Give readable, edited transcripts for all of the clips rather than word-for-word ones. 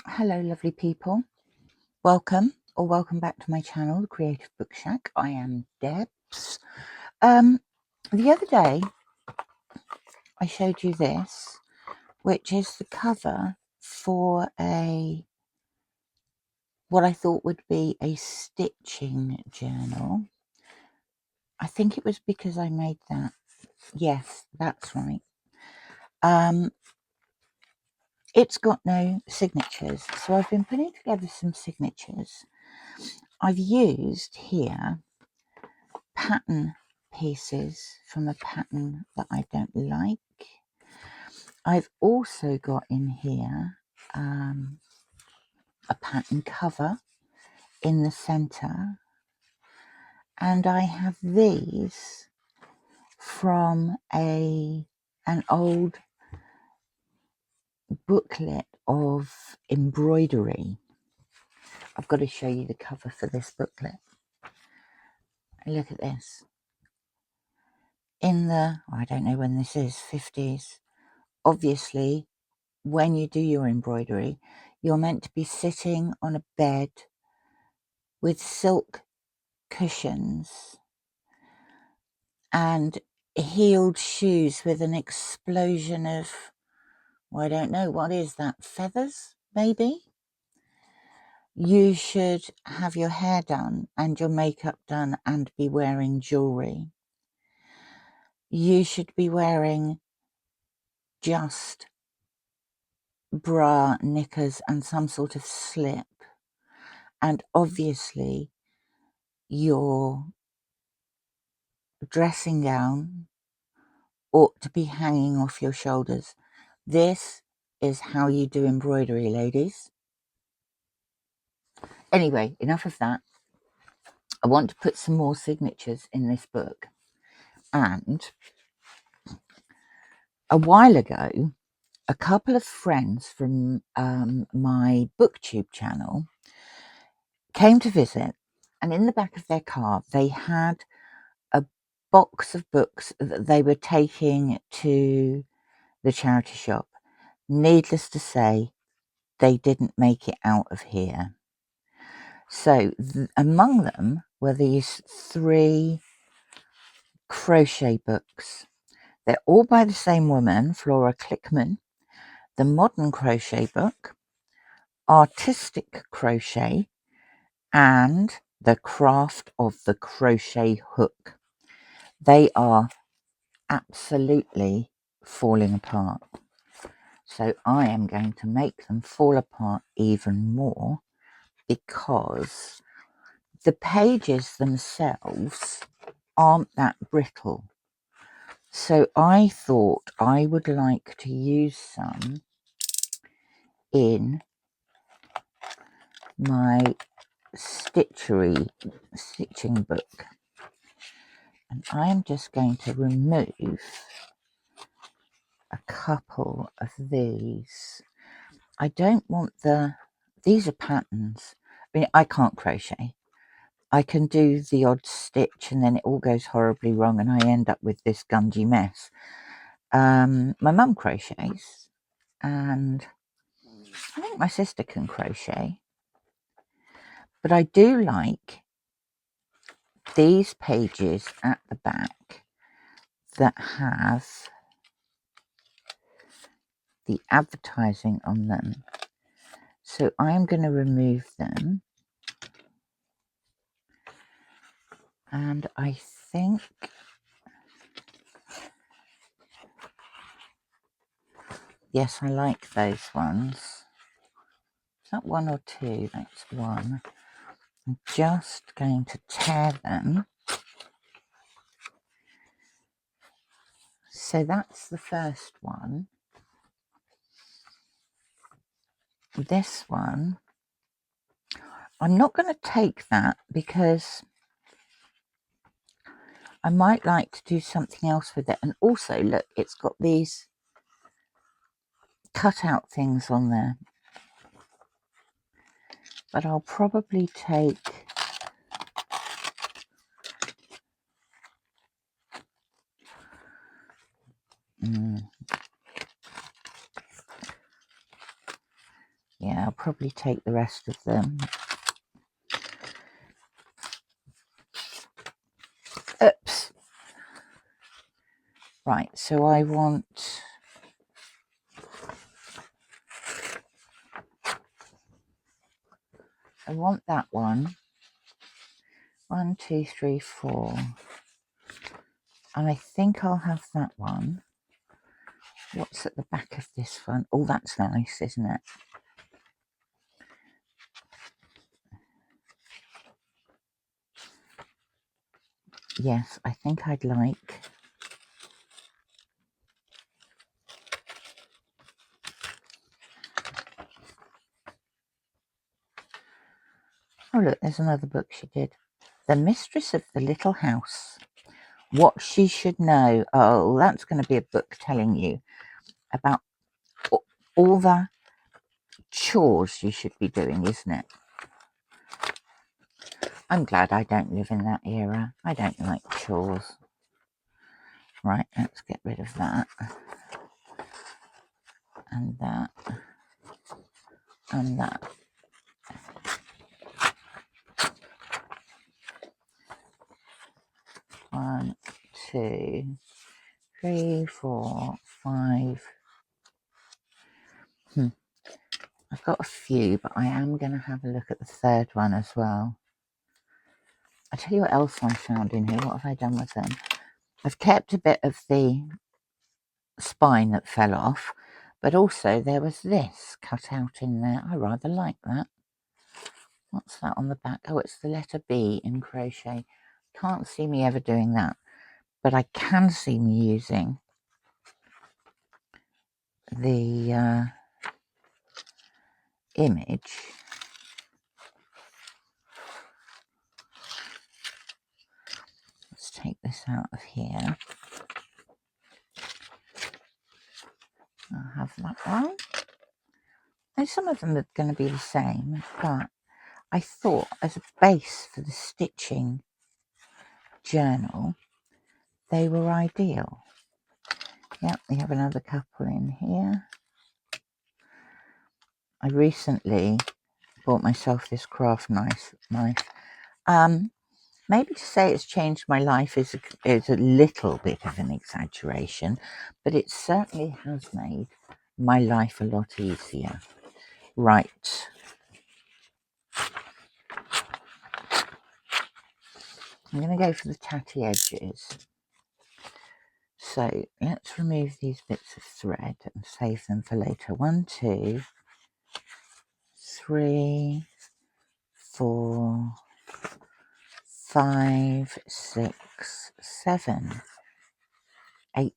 Hello, lovely people. Welcome back to my channel, The Creative Book Shack. I am Debs. The other day, I showed you this, which is the cover for what I thought would be a stitching journal. I think it was because I made that. Yes, that's right. It's got no signatures, so I've been putting together some signatures. I've used here pattern pieces from a pattern that I don't like. I've also got in here a pattern cover in the center, and I have these from an old booklet of embroidery. I've got to show you the cover for this booklet. Look at this. In the, I don't know when this is, 50s. Obviously, when you do your embroidery, you're meant to be sitting on a bed with silk cushions and heeled shoes with an explosion of, well, I don't know, what is that, feathers, maybe? You should have your hair done and your makeup done and be wearing jewellery. You should be wearing just bra, knickers and some sort of slip. And obviously your dressing gown ought to be hanging off your shoulders. This is how you do embroidery, ladies. Anyway, enough of that. I want to put some more signatures in this book. And a while ago, a couple of friends from my booktube channel came to visit, and in the back of their car they had a box of books that they were taking to the charity shop. Needless to say, they didn't make it out of here. So among them were these 3 crochet books. They're all by the same woman, Flora Clickman. The Modern Crochet Book, Artistic Crochet, and The Craft of the Crochet Hook. They are absolutely falling apart. So I am going to make them fall apart even more, because the pages themselves aren't that brittle. So I thought I would like to use some in my stitching book. And I am just going to remove a couple of these. I don't want these are patterns. I mean, I can't crochet. I can do the odd stitch and then it all goes horribly wrong and I end up with this gungy mess. My mum crochets and I think my sister can crochet, but I do like these pages at the back that have the advertising on them. So I'm going to remove them, and I think yes, I like those ones. Is that 1 or 2? That's 1. I'm just going to tear them. So that's the first one. This one, I'm not going to take that because I might like to do something else with it. And also, look, it's got these cutout things on there. But I'll probably take yeah, I'll probably take the rest of them. Oops. Right, so I want that one. 1, 2, 3, 4. And I think I'll have that one. What's at the back of this one? Oh, that's nice, isn't it? Yes, I think I'd like... Oh, look, there's another book she did. The Mistress of the Little House. What She Should Know. Oh, that's going to be a book telling you about all the chores you should be doing, isn't it? I'm glad I don't live in that era. I don't like chores. Right, let's get rid of that. And that. And that. One, 2, 3, 4, 5. I've got a few, but I am going to have a look at the third one as well. I'll tell you what else I found in here. What have I done with them? I've kept a bit of the spine that fell off, but also there was this cut out in there. I rather like that. What's that on the back? Oh, it's the letter B in crochet. Can't see me ever doing that, but I can see me using the image. Let's take this out of here. I'll have that one. And some of them are going to be the same, but I thought as a base for the stitching journal, they were ideal. Yep, we have another couple in here. I recently bought myself this craft knife. Maybe to say it's changed my life is a little bit of an exaggeration, but it certainly has made my life a lot easier. Right. I'm going to go for the tatty edges. So let's remove these bits of thread and save them for later. 1, 2, 3, 4, 5, 6, 7, 8,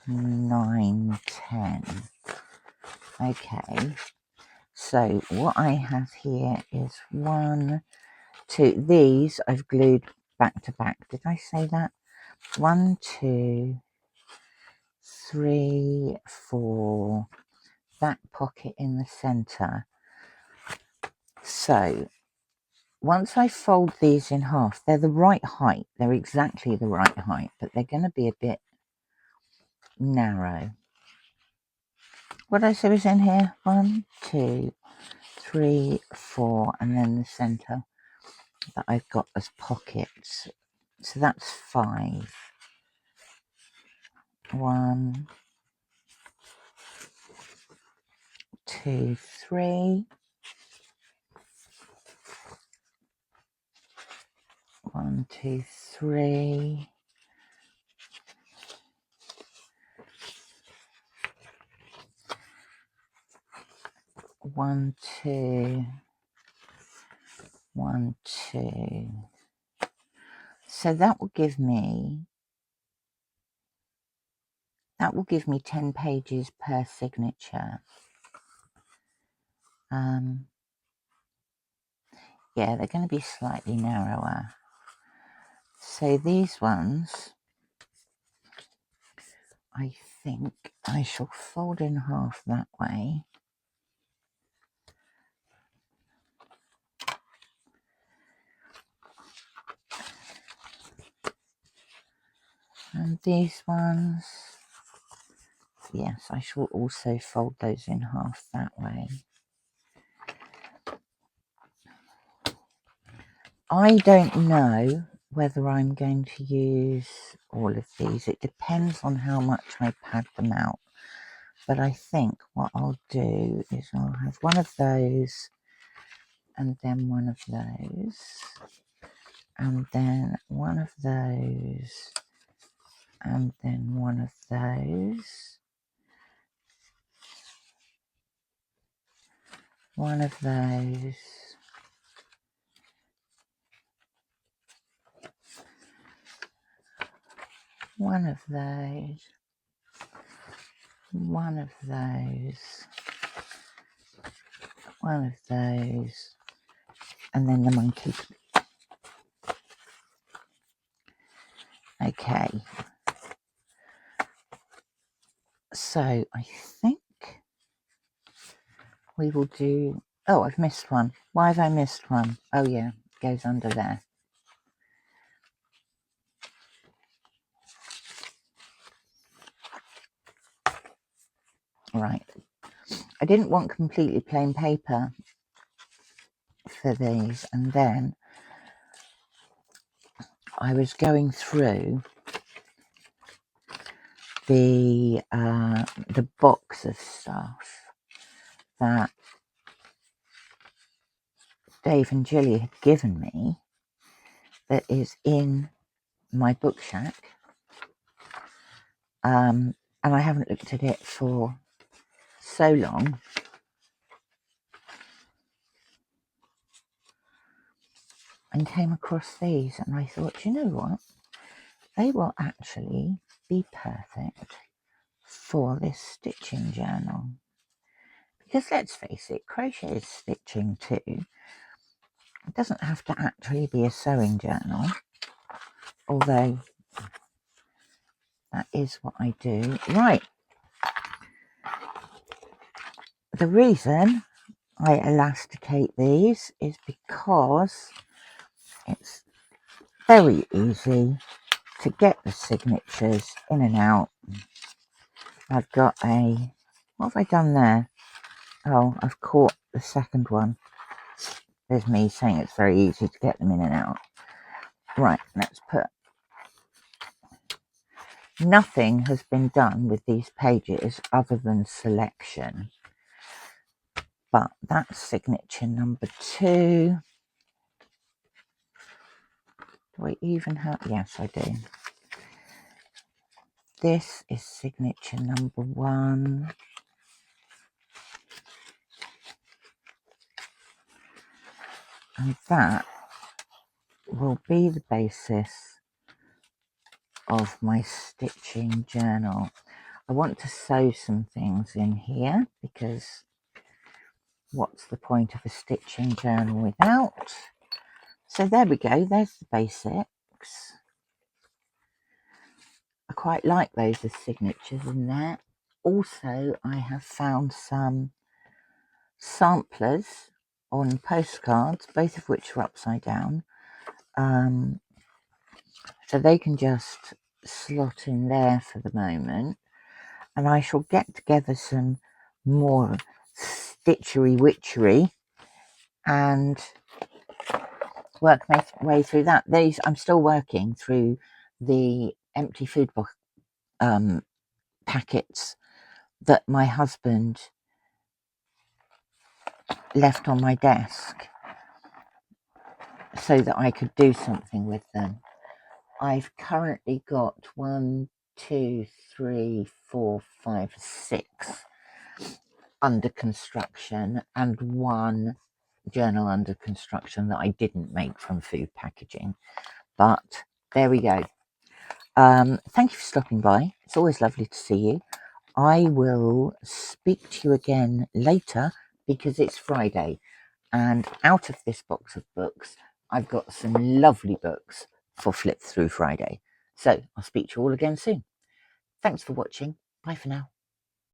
9, 10. Okay, so what I have here is 1, 2. These I've glued back to back. Did I say that? 1, 2, 3, 4. That pocket in the center. So once I fold these in half, they're the right height. They're exactly the right height, but they're going to be a bit narrow. What I say was in here? 1, 2, 3, 4, and then the center that I've got as pockets. So that's 5. 1, 2, 3. 1, 2, 3. 1, 2. 1, 2. So that will give me 10 pages per signature. Yeah, they're going to be slightly narrower. So these ones, I think I shall fold in half that way. And these ones, yes, I shall also fold those in half that way. I don't know whether I'm going to use all of these. It depends on how much I pad them out. But I think what I'll do is I'll have one of those and then one of those and then one of those and then one of those, one of those, one of those, one of those, one of those, and then the monkey. Okay, so I think we will do, oh, I've missed one. Why have I missed one? Oh yeah, it goes under there. Right, I didn't want completely plain paper for these, and then I was going through the box of stuff that Dave and Julie had given me that is in my book shack, and I haven't looked at it for so long. And came across these, and I thought, you know what? They will actually be perfect for this stitching journal. Because let's face it, crochet is stitching too. It doesn't have to actually be a sewing journal, although that is what I do. Right. The reason I elasticate these is because it's very easy to get the signatures in and out. I've got a, what have I done there? Oh, I've caught the second one. There's me saying it's very easy to get them in and out. Right, let's put, nothing has been done with these pages other than selection. But that's signature number 2. Do I even have, yes I do. This is signature number 1. And that will be the basis of my stitching journal. I want to sew some things in here because what's the point of a stitching journal without? So there we go, there's the basics. I quite like those as signatures in there. Also, I have found some samplers on postcards, both of which are upside down. So they can just slot in there for the moment. And I shall get together some more stitchery witchery and work my way through that. These, I'm still working through the empty food box packets that my husband left on my desk so that I could do something with them. I've currently got 1, 2, 3, 4, 5, 6 under construction and 1 journal under construction that I didn't make from food packaging. But there we go. Thank you for stopping by. It's always lovely to see you. I will speak to you again later because it's Friday, and out of this box of books I've got some lovely books for Flip Through Friday. So I'll speak to you all again soon. Thanks for watching. Bye for now.